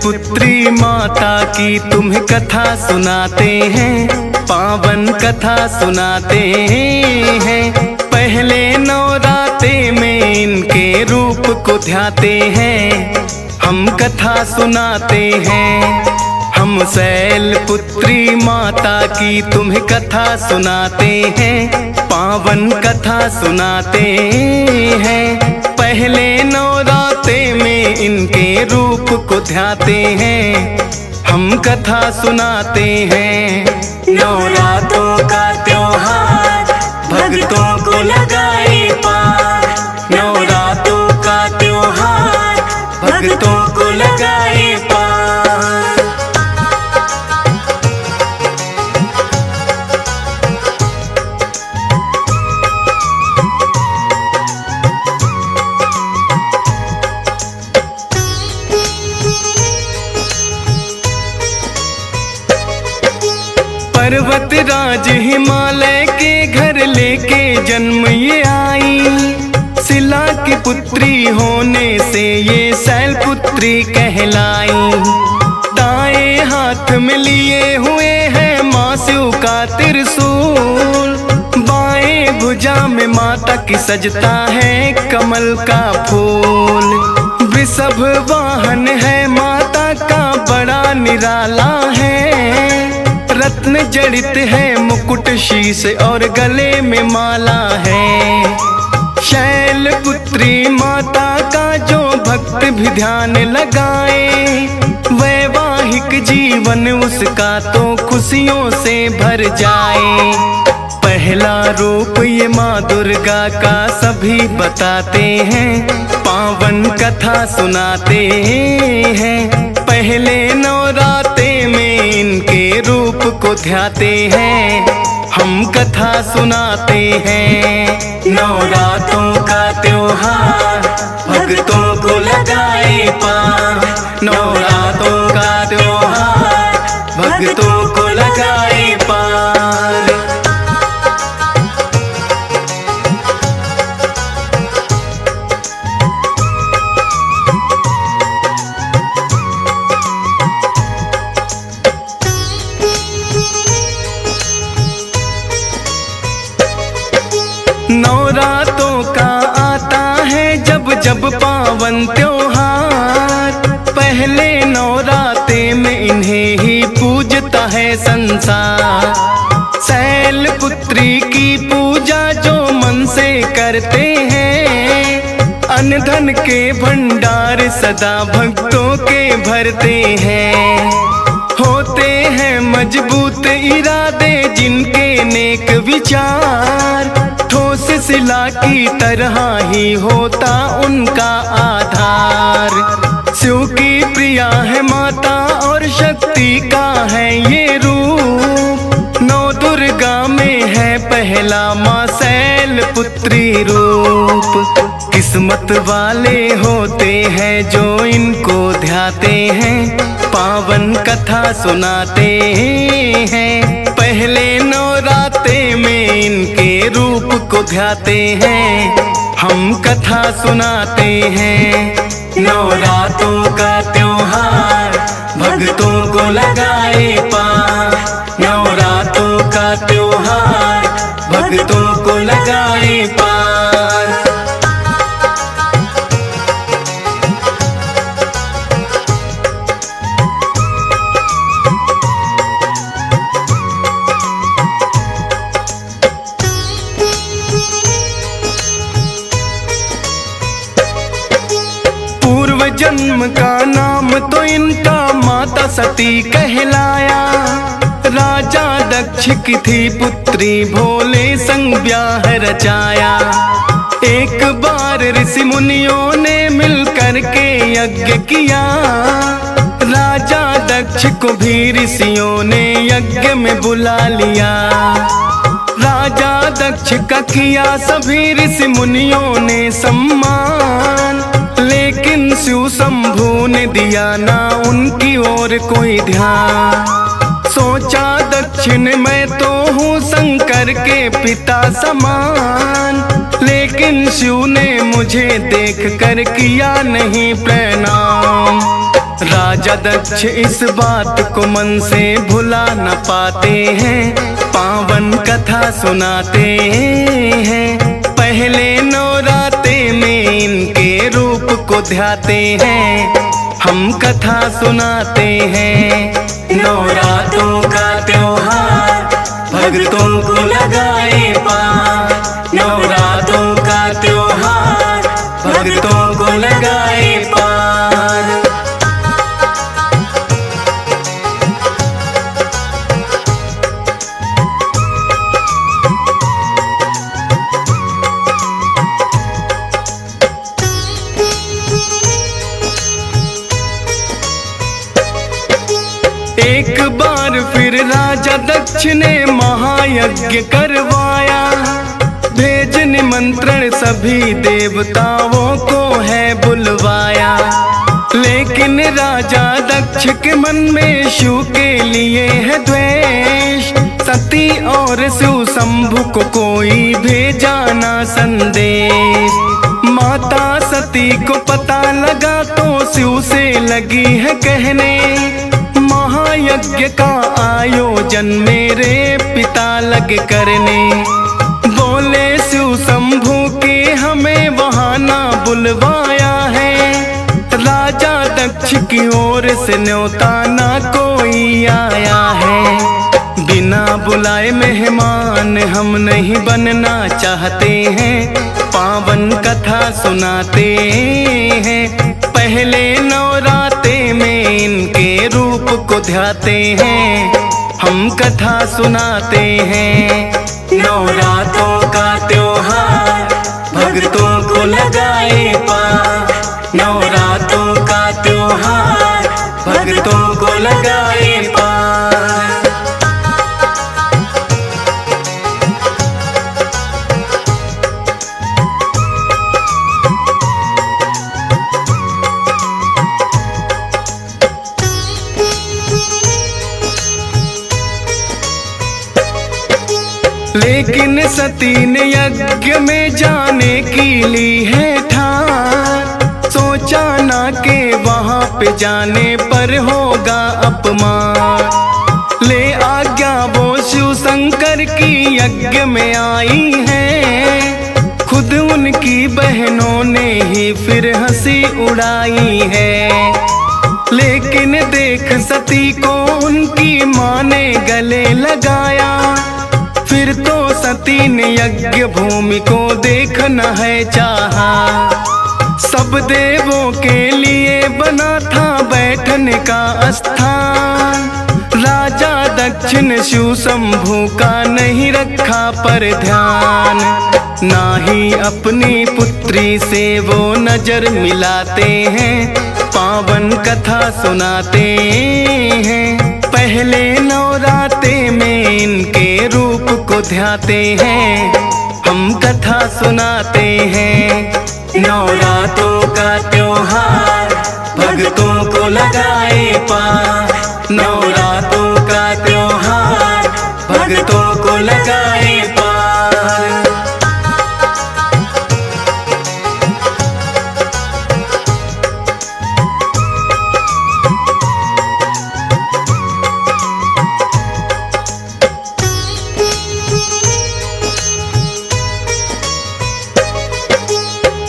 पुत्री माता की तुम्हें कथा सुनाते हैं, पावन कथा सुनाते हैं। पहले नवराते में इनके रूप को ध्याते हैं, हम कथा सुनाते हैं। हम शैल पुत्री माता की तुम्हें कथा सुनाते हैं, पावन कथा सुनाते हैं। पहले नवराते में इनके रूप को ध्याते हैं, हम कथा सुनाते हैं। नवरात्रों का त्योहार भक्तों को लगाए पार, नवरात्रों का त्योहार भक्तों को लगाए पार। पर्वत राज हिमालय के घर लेके जन्म ये आई, शिला की पुत्री होने से ये शैल पुत्री कहलाई। दाएं हाथ में लिए हुए हैं माँ शिव का त्रिशूल, बाएं भुजा में माता की सजता है कमल का फूल। वृषभ वाहन है माता का बड़ा निराला है, रत्न जड़ित है मुकुट शीश और गले में माला है। शैल पुत्री माता का जो भक्त भी ध्यान लगाए, वैवाहिक जीवन उसका तो खुशियों से भर जाए। पहला रूप ये माँ दुर्गा का सभी बताते हैं, पावन कथा सुनाते हैं। पहले नवराते में इनके रूप को ध्याते हैं, हम कथा सुनाते हैं। नवरात्रों का त्योहार भक्तों को लगाए पार, नवरात्रों का त्योहार भक्तों को लगाए पार। नवरातों का आता है जब जब पावन त्योहार, पहले नवराते में इन्हें ही पूजता है संसार। शैल पुत्री की पूजा जो मन से करते हैं, अन्न धन के भंडार सदा भक्तों के भरते हैं। होते हैं मजबूत इरादे जिनके नेक विचार, ठोस शिला की तरह ही होता उनका आधार। शिव की प्रिया है माता और शक्ति का है ये रूप, नौ दुर्गा में है पहला माँ शैल पुत्री रूप। किस्मत वाले होते हैं जो इनको ध्याते हैं, पावन कथा सुनाते हैं। पहले नवराते में इनके रूप को ध्याते हैं, हम कथा सुनाते हैं। नवरात्रों का त्योहार भक्तों को लगाए पार, नवरात्रों का त्योहार भक्तों को लगाए पार। जन्म का नाम तो इनका माता सती कहलाया, राजा दक्ष की थी पुत्री भोले संग ब्याह रचाया। एक बार ऋषि मुनियों ने मिलकर के यज्ञ किया, राजा दक्ष को भी ऋषियों ने यज्ञ में बुला लिया। राजा दक्ष का किया सभी ऋषि मुनियों ने सम्मान, लेकिन शिव शंभू ने दिया ना उनकी ओर कोई ध्यान। सोचा दक्षिण मैं तो हूँ शंकर के पिता समान, लेकिन शिव ने मुझे देख कर किया नहीं प्रणाम। राजा दक्ष इस बात को मन से भुला न पाते हैं, पावन कथा सुनाते हैं। पहले नवराते में इनके रूप को ध्याते हैं, हम कथा सुनाते हैं। नवरात्रों का त्योहार भक्तों को लगाए पार, नवरात्रों का त्योहार भक्तों को लगाए पार। एक बार फिर राजा दक्ष ने महायज्ञ करवाया, भेज निमंत्रण सभी देवताओं को है बुलवाया। लेकिन राजा दक्ष के मन में शिव के लिए है द्वेष, सती और शिव शंभु को कोई भेजा ना संदेश। माता सती को पता लगा तो शिव से लगी है कहने, महायज्ञ का आयोजन मेरे पिता लगे करने। बोले शिव शंभु के हमें वहाँ ना बुलवाया है, राजा दक्ष की ओर से न्योता ना कोई आया है। बिना बुलाए मेहमान हम नहीं बनना चाहते हैं, पावन कथा सुनाते हैं। पहले नवराते में इनके रूप को ध्याते हैं, हम कथा सुनाते हैं। नवरात्रों का त्योहार भक्तों को लगाए पार, नवरात्रों का त्योहार भक्तों को लगाए पार। लेकिन सती ने यज्ञ में जाने की ली है ठान, सोचा ना के वहाँ पे जाने पर होगा अपमान। ले आज्ञा वो शिव शंकर की यज्ञ में आई है, खुद उनकी बहनों ने ही फिर हंसी उड़ाई है। लेकिन देख सती को उनकी माँ ने गले लगाया, फिर तो सती ने यज्ञ भूमि को देखना है चाहा। सब देवों के लिए बना था बैठने का स्थान, राजा दक्ष ने शिव शंभु का नहीं रखा पर ध्यान। ना ही अपनी पुत्री से वो नजर मिलाते हैं, पावन कथा सुनाते हैं। पहले नवराते में इनके रूप को ध्याते हैं, हम कथा सुनाते हैं। नवरात्रों का त्योहार भक्तों को लगाए पार, नवरात्रों का त्योहार भक्तों को लगाए पार।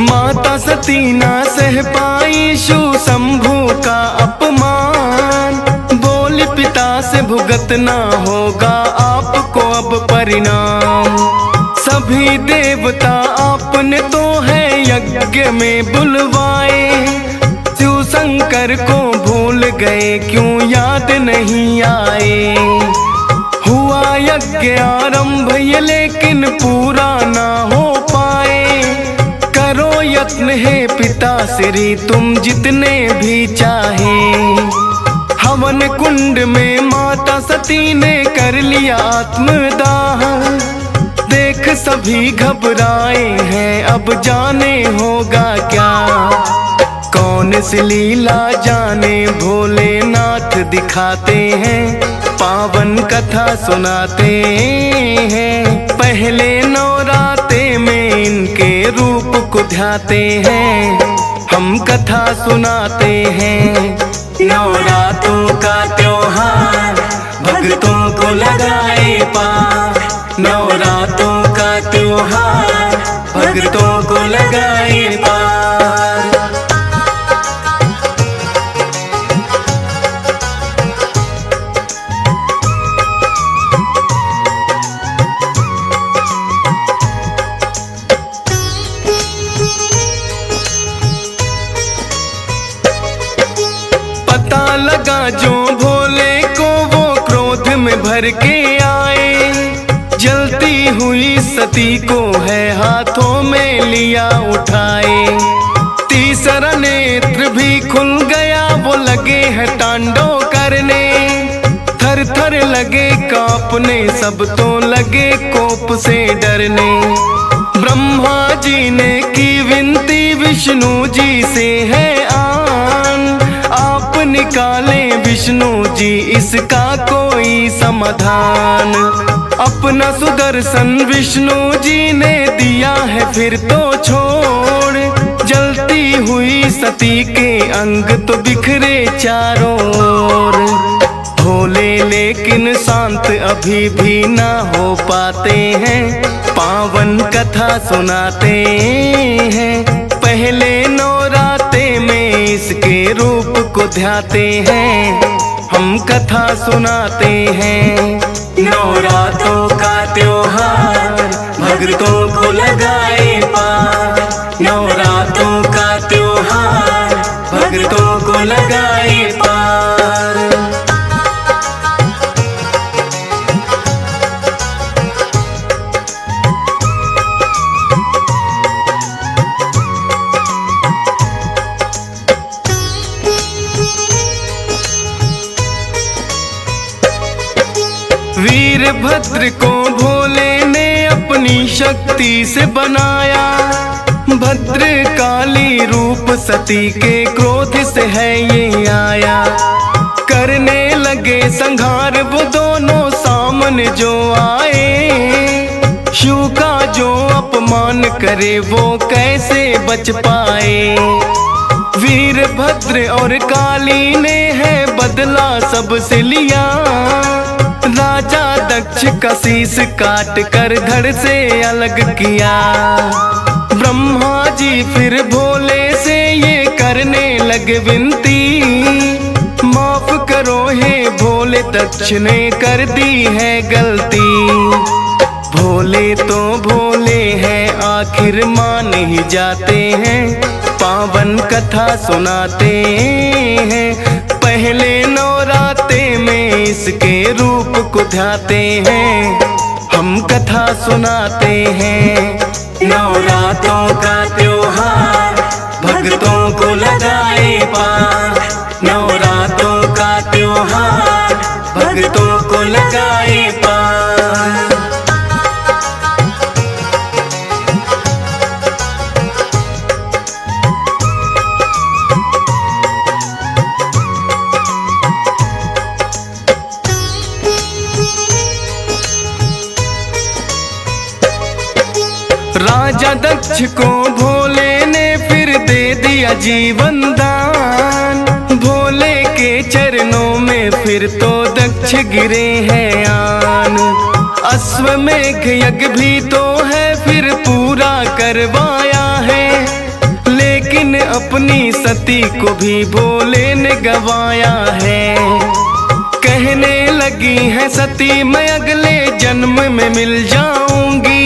माता सती ना सह पाई शिव शंभु का अपमान, बोली पिता से भुगतना होगा आपको अब परिणाम। सभी देवता आपने तो है यज्ञ में बुलवाए, शिव शंकर को भूल गए क्यों याद नहीं आए। हुआ यज्ञ आरंभ ये लेकिन पूरा ना हो पाए, करो यत्न है पिता श्री तुम जितने भी चाहे। हवन कुंड में माता सती ने कर लिया आत्मदाह, देख सभी घबराए हैं अब जाने होगा क्या। कौन सी लीला जाने भोलेनाथ दिखाते हैं, पावन कथा सुनाते हैं। पहले नवराते में इनके रूप को ध्याते हैं, हम कथा सुनाते हैं। नवरात्रों का त्योहार भक्तों को लगाए पार। नवरात्रों का त्योहार भक्तों को लगाए पार। पता लगा जो भोले को वो क्रोध में भर के आए, जलती हुई सती को है हाथों में लिया उठाए। तीसरा नेत्र भी खुल गया, वो लगे है तांडव करने। थर थर लगे कांपने, सब तो लगे कोप से डरने। ब्रह्मा जी ने की विनती विष्णु जी से है आन, आप निकाले विष्णु जी इसका कोई समाधान। अपना सुदर्शन विष्णु जी ने दिया है फिर तो छोड़, जलती हुई सती के अंग तो बिखरे चारों ओर। भोले लेकिन शांत अभी भी ना हो पाते हैं, पावन कथा सुनाते हैं। पहले नवरात्रे में इसके रूप को ध्याते हैं, हम कथा सुनाते हैं। नवरात्रों का त्योहार भक्तों को लगाए पार। नवरात्रों का त्योहार भक्तों को लगाए पार। वीरभद्र को भोले ने अपनी शक्ति से बनाया, भद्रकाली रूप सती के क्रोध से है ये आया। करने लगे संहार वो दोनों सामने जो आए, शिव का जो अपमान करे वो कैसे बच पाए। वीरभद्र और काली ने है बदला सबसे लिया, राजा दक्ष का शीश काट कर धड़ से अलग किया। ब्रह्मा जी फिर भोले से ये करने लगे विनती, माफ करो हे भोले दक्ष ने कर दी है गलती। भोले तो भोले हैं आखिर मान ही जाते हैं, पावन कथा सुनाते हैं। पहले नवरात्रे में इसके रूप को ध्याते हैं, हम कथा सुनाते हैं। नवरात्रों का त्योहार भक्तों को लगाए पार। नवरात्रों का त्योहार भक्तों को लगाए पार। राजा दक्ष को भोले ने फिर दे दिया जीवन दान, भोले के चरणों में फिर तो दक्ष गिरे हैं आन। अश्वमेघ यज्ञ भी तो है फिर पूरा करवाया है, लेकिन अपनी सती को भी भोले ने गवाया है। कहने लगी है सती मैं अगले जन्म में मिल जाऊंगी,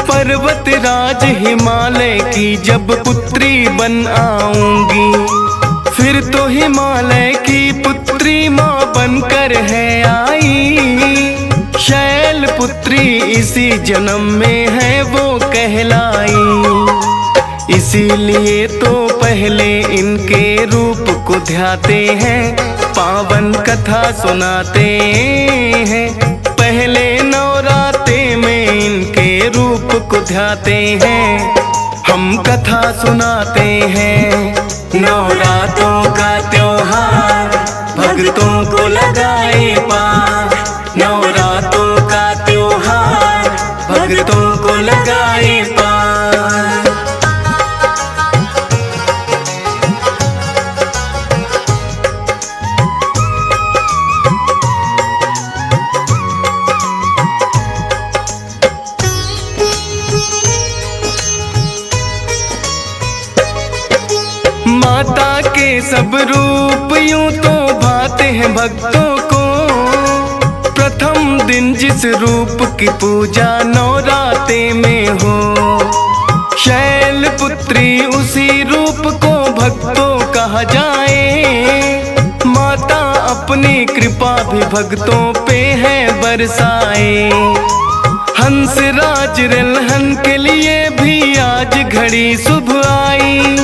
पर्वत राज हिमालय की जब पुत्री बन आऊंगी। फिर तो हिमालय की पुत्री माँ बनकर है आई, शैल पुत्री इसी जन्म में है वो कहलाई। इसीलिए तो पहले इनके रूप को ध्याते हैं, पावन कथा सुनाते हैं। पहले नवरात्रे में इनके रूप को ध्याते हैं, हम कथा सुनाते हैं। नवरात्रों का त्योहार भक्तों को लगाए पार। नवरात्रों का त्योहार भक्तों को लगाए पार। सब रूप यूं तो भाते हैं भक्तों को। प्रथम दिन जिस रूप की पूजा नवराते में हो, शैलपुत्री उसी रूप को भक्तों कहा जाए। माता अपनी कृपा भी भक्तों पे है बरसाए। हंसराज रलहन के लिए भी आज घड़ी शुभ आई।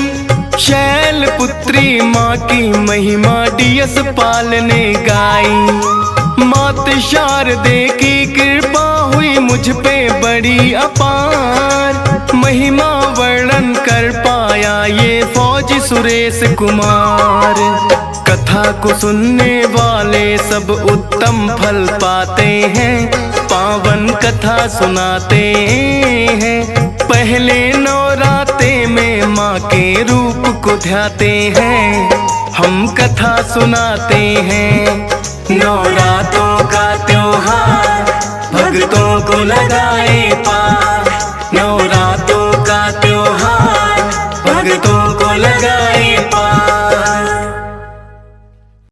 शैलपुत्री माँ की महिमा डीएस पाल ने गाई। मात शारदे की कृपा हुई मुझ पे बड़ी अपार। महिमा वर्णन कर पाया ये फौजी सुरेश कुमार। कथा को सुनने वाले सब उत्तम फल पाते हैं। पावन कथा सुनाते हैं। पहले नवराते में माँ के रूप को ध्याते हैं। हम कथा सुनाते हैं। नवरातों का त्योहार भक्तों को लगाए पार।